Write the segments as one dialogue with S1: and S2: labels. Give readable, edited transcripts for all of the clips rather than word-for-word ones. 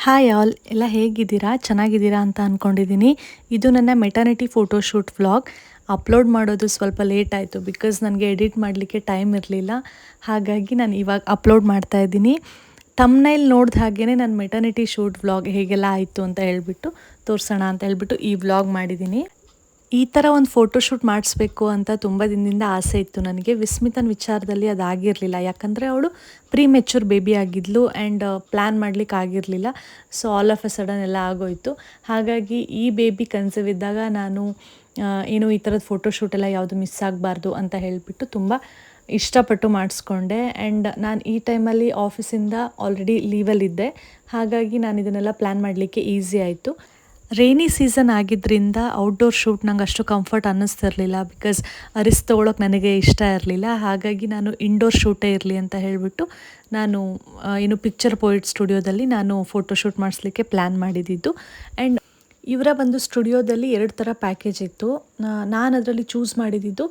S1: Hi all, ಎಲ್ಲ ಹೇಗಿದ್ದೀರಾ? ಚೆನ್ನಾಗಿದ್ದೀರಾ ಅಂತ ಅಂದ್ಕೊಂಡಿದ್ದೀನಿ. ಇದು ನನ್ನ ಮೆಟರ್ನಿಟಿ ಫೋಟೋಶೂಟ್ ವ್ಲಾಗ್. ಅಪ್ಲೋಡ್ ಮಾಡೋದು ಸ್ವಲ್ಪ ಲೇಟ್ ಆಯಿತು ಬಿಕಾಸ್ ನನಗೆ ಎಡಿಟ್ ಮಾಡಲಿಕ್ಕೆ ಟೈಮ್ ಇರಲಿಲ್ಲ. ಹಾಗಾಗಿ ನಾನು ಇವಾಗ ಅಪ್ಲೋಡ್ ಮಾಡ್ತಾ ಇದ್ದೀನಿ. ತಮ್ನೈಲ್ ನೋಡಿದ ಹಾಗೇ ನಾನು ಮೆಟರ್ನಿಟಿ ಶೂಟ್ ವ್ಲಾಗ್ ಹೇಗೆಲ್ಲ ಆಯಿತು ಅಂತ ಹೇಳ್ಬಿಟ್ಟು ತೋರಿಸೋಣ ಅಂತ ಹೇಳ್ಬಿಟ್ಟು ಈ ವ್ಲಾಗ್ ಮಾಡಿದ್ದೀನಿ. ಈ ಥರ ಒಂದು ಫೋಟೋಶೂಟ್ ಮಾಡಿಸ್ಬೇಕು ಅಂತ ತುಂಬ ದಿನದಿಂದ ಆಸೆ ಇತ್ತು ನನಗೆ. ವಿಸ್ಮಿತನ ವಿಚಾರದಲ್ಲಿ ಅದಾಗಿರಲಿಲ್ಲ, ಯಾಕಂದರೆ ಅವಳು ಪ್ರೀ ಮೆಚೂರ್ ಬೇಬಿ ಆಗಿದ್ಲು ಆ್ಯಂಡ್ ಪ್ಲ್ಯಾನ್ ಮಾಡಲಿಕ್ಕೆ ಆಗಿರಲಿಲ್ಲ. So all of a sudden ಎಲ್ಲ ಆಗೋಯಿತು. ಹಾಗಾಗಿ ಈ ಬೇಬಿ ಕನ್ಸೀವ್ ಇದ್ದಾಗ ನಾನು ಏನು ಈ ಥರದ ಫೋಟೋಶೂಟೆಲ್ಲ ಯಾವುದು ಮಿಸ್ ಆಗಬಾರ್ದು ಅಂತ ಹೇಳಿಬಿಟ್ಟು ತುಂಬ ಇಷ್ಟಪಟ್ಟು ಮಾಡಿಸ್ಕೊಂಡೆ. ಆ್ಯಂಡ್ ನಾನು ಈ ಟೈಮಲ್ಲಿ ಆಫೀಸಿಂದ ಆಲ್ರೆಡಿ ಲೀವಲ್ಲಿದ್ದೆ. ಹಾಗಾಗಿ ನಾನು ಇದನ್ನೆಲ್ಲ ಪ್ಲ್ಯಾನ್ ಮಾಡಲಿಕ್ಕೆ ಈಸಿ ಆಯಿತು. ರೈನಿ ಸೀಸನ್ ಆಗಿದ್ದರಿಂದ ಔಟ್ಡೋರ್ ಶೂಟ್ ನಂಗೆ ಅಷ್ಟು ಕಂಫರ್ಟ್ ಅನ್ನಿಸ್ತಿರ್ಲಿಲ್ಲ ಬಿಕಾಸ್ ರಿಸ್ಕ್ ತೊಗೊಳಕ್ಕೆ ನನಗೆ ಇಷ್ಟ ಇರಲಿಲ್ಲ. ಹಾಗಾಗಿ ನಾನು ಇಂಡೋರ್ ಶೂಟೇ ಇರಲಿ ಅಂತ ಹೇಳಿಬಿಟ್ಟು ನಾನು ಏನು ಪಿಕ್ಚರ್ ಪೋಯಿಟ್ ಸ್ಟುಡಿಯೋದಲ್ಲಿ ನಾನು ಫೋಟೋಶೂಟ್ ಮಾಡಿಸ್ಲಿಕ್ಕೆ ಪ್ಲ್ಯಾನ್ ಮಾಡಿದ್ದು. ಆ್ಯಂಡ್ ಇವರ ಒಂದು ಸ್ಟುಡಿಯೋದಲ್ಲಿ 2 ಥರ ಪ್ಯಾಕೇಜ್ ಇತ್ತು. ನಾನು ಅದರಲ್ಲಿ ಚೂಸ್ ಮಾಡಿದ್ದು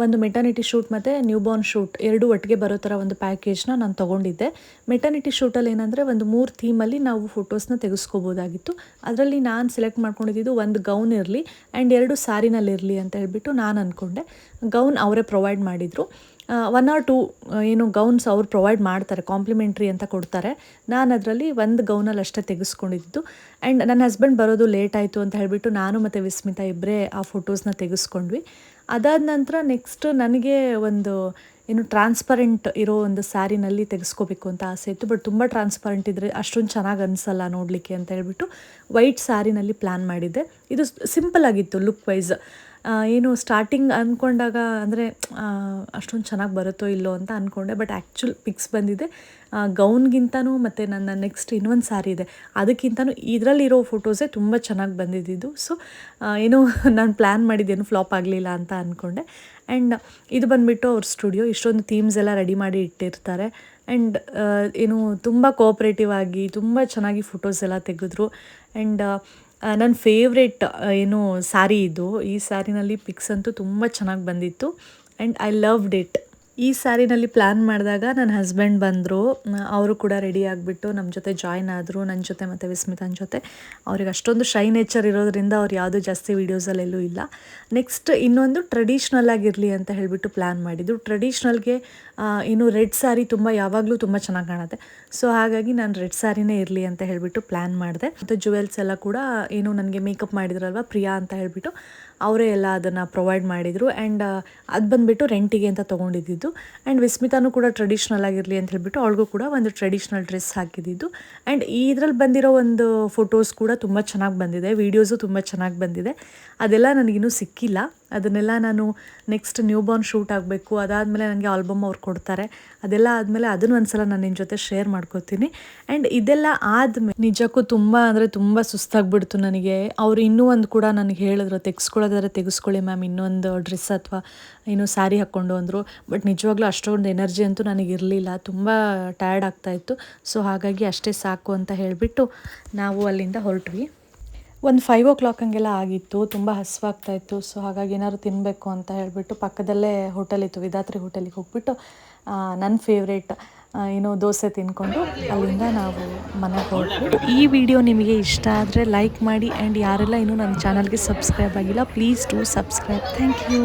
S1: ಒಂದು ಮೆಟರ್ನಿಟಿ ಶೂಟ್ ಮತ್ತು ನ್ಯೂಬಾರ್ನ್ ಶೂಟ್ ಎರಡೂ ಒಟ್ಟಿಗೆ ಬರೋ ಥರ ಒಂದು ಪ್ಯಾಕೇಜ್ನ ನಾನು ತೊಗೊಂಡಿದ್ದೆ. ಮೆಟರ್ನಿಟಿ ಶೂಟಲ್ಲಿ ಏನಂದರೆ ಒಂದು 3 ಥೀಮಲ್ಲಿ ನಾವು ಫೋಟೋಸ್ನ ತೆಗೆಸ್ಕೋಬೋದಾಗಿತ್ತು. ಅದರಲ್ಲಿ ನಾನು ಸೆಲೆಕ್ಟ್ ಮಾಡ್ಕೊಂಡಿದ್ದು ಒಂದು ಗೌನ್ ಇರಲಿ ಆ್ಯಂಡ್ 2 ಸ್ಯಾರಿನಲ್ಲಿರಲಿ ಅಂತ ಹೇಳ್ಬಿಟ್ಟು ನಾನು ಅಂದ್ಕೊಂಡೆ. ಗೌನ್ ಅವರೇ ಪ್ರೊವೈಡ್ ಮಾಡಿದರು. 1 or 2 ಏನು ಗೌನ್ಸ್ ಅವ್ರು ಪ್ರೊವೈಡ್ ಮಾಡ್ತಾರೆ, ಕಾಂಪ್ಲಿಮೆಂಟ್ರಿ ಅಂತ ಕೊಡ್ತಾರೆ. ನಾನು ಅದರಲ್ಲಿ ಒಂದು ಗೌನಲ್ಲಿ ಅಷ್ಟೇ ತೆಗೆಸ್ಕೊಂಡಿದ್ದು. ಆ್ಯಂಡ್ ನನ್ನ ಹಸ್ಬೆಂಡ್ ಬರೋದು ಲೇಟ್ ಆಯಿತು ಅಂತ ಹೇಳಿಬಿಟ್ಟು ನಾನು ಮತ್ತು ವಿಸ್ಮಿತಾ ಇಬ್ಬರೇ ಆ ಫೋಟೋಸ್ನ ತೆಗೆಸ್ಕೊಂಡ್ವಿ. ಅದಾದ ನಂತರ ನೆಕ್ಸ್ಟ್ ನನಗೆ ಒಂದು ಏನು ಟ್ರಾನ್ಸ್ಪರೆಂಟ್ ಇರೋ ಒಂದು ಸ್ಯಾರಿನಲ್ಲಿ ತೆಗೆಸ್ಕೋಬೇಕು ಅಂತ ಆಸೆ ಇತ್ತು. ಬಟ್ ತುಂಬ ಟ್ರಾನ್ಸ್ಪರೆಂಟ್ ಇದ್ದರೆ ಅಷ್ಟೊಂದು ಚೆನ್ನಾಗಿ ಅನಿಸಲ್ಲ ನೋಡಲಿಕ್ಕೆ ಅಂತ ಹೇಳ್ಬಿಟ್ಟು ವೈಟ್ ಸ್ಯಾರಿನಲ್ಲಿ ಪ್ಲ್ಯಾನ್ ಮಾಡಿದ್ದೆ. ಇದು ಸಿಂಪಲ್ ಆಗಿತ್ತು ಲುಕ್ ವೈಸ್. ಏನು ಸ್ಟಾರ್ಟಿಂಗ್ ಅಂದ್ಕೊಂಡಾಗ ಅಂದರೆ ಅಷ್ಟೊಂದು ಚೆನ್ನಾಗಿ ಬರುತ್ತೋ ಇಲ್ಲೋ ಅಂತ ಅಂದ್ಕೊಂಡೆ. ಬಟ್ ಆ್ಯಕ್ಚುಲ್ ಪಿಕ್ಸ್ ಬಂದಿದೆ ಗೌನ್ಗಿಂತನೂ ಮತ್ತು ನನ್ನ ನೆಕ್ಸ್ಟ್ ಇನ್ನೊಂದು ಸ್ಯಾರಿ ಇದೆ ಅದಕ್ಕಿಂತನೂ ಇದರಲ್ಲಿರೋ ಫೋಟೋಸೇ ತುಂಬ ಚೆನ್ನಾಗಿ ಬಂದಿದ್ದು. ಸೊ ಏನು ನಾನು ಪ್ಲ್ಯಾನ್ ಮಾಡಿದ್ದೇನು ಫ್ಲಾಪ್ ಆಗಲಿಲ್ಲ ಅಂತ ಅಂದ್ಕೊಂಡೆ. ಆ್ಯಂಡ್ ಇದು ಬಂದುಬಿಟ್ಟು ಅವ್ರ ಸ್ಟುಡಿಯೋ. ಇಷ್ಟೊಂದು ಥೀಮ್ಸ್ ಎಲ್ಲ ರೆಡಿ ಮಾಡಿ ಇಟ್ಟಿರ್ತಾರೆ. ಆ್ಯಂಡ್ ಏನು ತುಂಬ ಕೋಆಪ್ರೇಟಿವ್ ಆಗಿ ತುಂಬ ಚೆನ್ನಾಗಿ ಫೋಟೋಸ್ ಎಲ್ಲ ತೆಗೆದ್ರು. ಆ್ಯಂಡ್ ನನ್ನ ಫೇವ್ರೆಟ್ ಏನು ಸ್ಯಾರಿ ಇದು. ಈ ಸ್ಯಾರಿನಲ್ಲಿ ಪಿಕ್ಸ್ ಅಂತೂ ತುಂಬ ಚೆನ್ನಾಗಿ ಬಂದಿತ್ತು ಆ್ಯಂಡ್ ಐ ಲವ್ಡ್ ಇಟ್. ಈ ಸ್ಯಾರಿನಲ್ಲಿ ಪ್ಲ್ಯಾನ್ ಮಾಡಿದಾಗ ನನ್ನ ಹಸ್ಬೆಂಡ್ ಬಂದರು. ಅವರು ಕೂಡ ರೆಡಿ ಆಗಿಬಿಟ್ಟು ನಮ್ಮ ಜೊತೆ ಜಾಯ್ನ್ ಆದರು, ನನ್ನ ಜೊತೆ ಮತ್ತು ವಿಸ್ಮಿತನ ಜೊತೆ. ಅವ್ರಿಗೆ ಅಷ್ಟೊಂದು ಶೈ ನೇಚರ್ ಇರೋದ್ರಿಂದ ಅವ್ರು ಯಾವುದೂ ಜಾಸ್ತಿ ವೀಡಿಯೋಸಲ್ಲೆಲ್ಲೂ ಇಲ್ಲ. ನೆಕ್ಸ್ಟ್ ಇನ್ನೊಂದು ಟ್ರೆಡಿಷ್ನಲ್ ಆಗಿರಲಿ ಅಂತ ಹೇಳಿಬಿಟ್ಟು ಪ್ಲ್ಯಾನ್ ಮಾಡಿದ್ದು. ಟ್ರೆಡಿಷ್ನಲ್ಗೆ ಇನ್ನು ರೆಡ್ ಸ್ಯಾರಿ ತುಂಬ ಯಾವಾಗಲೂ ತುಂಬ ಚೆನ್ನಾಗಿ ಕಾಣುತ್ತೆ. ಸೊ ಹಾಗಾಗಿ ನಾನು ರೆಡ್ ಸ್ಯಾರಿನೇ ಇರಲಿ ಅಂತ ಹೇಳಿಬಿಟ್ಟು ಪ್ಲ್ಯಾನ್ ಮಾಡಿದೆ. ಮತ್ತು ಜುವೆಲ್ಸ್ ಎಲ್ಲ ಕೂಡ ಏನು ನನಗೆ ಮೇಕಪ್ ಮಾಡಿದ್ರಲ್ವ ಪ್ರಿಯಾ ಅಂತ ಹೇಳಿಬಿಟ್ಟು ಅವರೇ ಎಲ್ಲ ಅದನ್ನು ಪ್ರೊವೈಡ್ ಮಾಡಿದರು. ಆ್ಯಂಡ್ ಅದು ಬಂದುಬಿಟ್ಟು ರೆಂಟಿಗೆ ಅಂತ ತೊಗೊಂಡಿದ್ದು. ಆ್ಯಂಡ್ ವಿಸ್ಮಿತಾನೂ ಕೂಡ ಟ್ರೆಡಿಷ್ನಲ್ ಆಗಿರಲಿ ಅಂತ ಹೇಳಿಬಿಟ್ಟು ಅವಳಿಗೂ ಕೂಡ ಒಂದು ಟ್ರೆಡಿಷ್ನಲ್ ಡ್ರೆಸ್ ಹಾಕಿದ್ದು. ಆ್ಯಂಡ್ ಇದರಲ್ಲಿ ಬಂದಿರೋ ಒಂದು ಫೋಟೋಸ್ ಕೂಡ ತುಂಬ ಚೆನ್ನಾಗಿ ಬಂದಿದೆ, ವೀಡಿಯೋಸು ತುಂಬ ಚೆನ್ನಾಗಿ ಬಂದಿದೆ. ಅದೆಲ್ಲ ನನಗಿನ್ನೂ ಸಿಕ್ಕಿಲ್ಲ. ಅದನ್ನೆಲ್ಲ ನಾನು ನೆಕ್ಸ್ಟ್ ನ್ಯೂಬಾರ್ನ್ ಶೂಟ್ ಆಗಬೇಕು, ಅದಾದಮೇಲೆ ನನಗೆ ಆಲ್ಬಮ್ ಅವ್ರು ಕೊಡ್ತಾರೆ. ಅದೆಲ್ಲ ಆದಮೇಲೆ ಅದನ್ನು ಒಂದು ಸಲ ನಾನು ನಿನ್ನ ಜೊತೆ ಶೇರ್ ಮಾಡ್ಕೋತೀನಿ. ಆ್ಯಂಡ್ ಇದೆಲ್ಲ ಆದಮೇಲೆ ನಿಜಕ್ಕೂ ತುಂಬ ಅಂದರೆ ತುಂಬ ಸುಸ್ತಾಗ್ಬಿಡ್ತು ನನಗೆ. ಅವರು ಇನ್ನೂ ಒಂದು ಕೂಡ ನನಗೆ ಹೇಳಿದ್ರು, ತೆಗೆಸ್ಕೊಳ್ಳೋದಾದ್ರೆ ತೆಗೆಸ್ಕೊಳ್ಳಿ ಮ್ಯಾಮ್ ಇನ್ನೊಂದು ಡ್ರೆಸ್ ಅಥವಾ ಇನ್ನೂ ಸ್ಯಾರಿ ಹಾಕ್ಕೊಂಡು ಅಂದರು. ಬಟ್ ನಿಜವಾಗ್ಲೂ ಅಷ್ಟೊಂದು ಎನರ್ಜಿ ಅಂತೂ ನನಗಿರಲಿಲ್ಲ, ತುಂಬ ಟಯರ್ಡ್ ಆಗ್ತಾಯಿತ್ತು. ಸೊ ಹಾಗಾಗಿ ಅಷ್ಟೇ ಸಾಕು ಅಂತ ಹೇಳಿಬಿಟ್ಟು ನಾವು ಅಲ್ಲಿಂದ ಹೊರಟ್ವಿ. ಒಂದು 5 o'clock ಹಂಗೆಲ್ಲ ಆಗಿತ್ತು. ತುಂಬ ಹಸಿವಾಗ್ತಾಯಿತ್ತು. ಸೊ ಹಾಗಾಗಿ ಏನಾದ್ರು ತಿನ್ನಬೇಕು ಅಂತ ಹೇಳಿಬಿಟ್ಟು ಪಕ್ಕದಲ್ಲೇ ಹೋಟೆಲ್ ಇತ್ತು, ವಿಧಾತ್ರಿ ಹೋಟೆಲಿಗೆ ಹೋಗ್ಬಿಟ್ಟು ನನ್ನ ಫೇವ್ರೇಟ್ ಏನು ದೋಸೆ ತಿಂದ್ಕೊಂಡು ಅಲ್ಲಿಂದ ನಾವು ಮನೆಗೆ ಹೊರಟ್ವಿ. ಈ ವಿಡಿಯೋ ನಿಮಗೆ ಇಷ್ಟ ಆದರೆ ಲೈಕ್ ಮಾಡಿ. ಆ್ಯಂಡ್ ಯಾರೆಲ್ಲ ಇನ್ನೂ ನನ್ನ ಚಾನಲ್ಗೆ ಸಬ್ಸ್ಕ್ರೈಬ್ ಆಗಿಲ್ಲ please do subscribe. Thank you.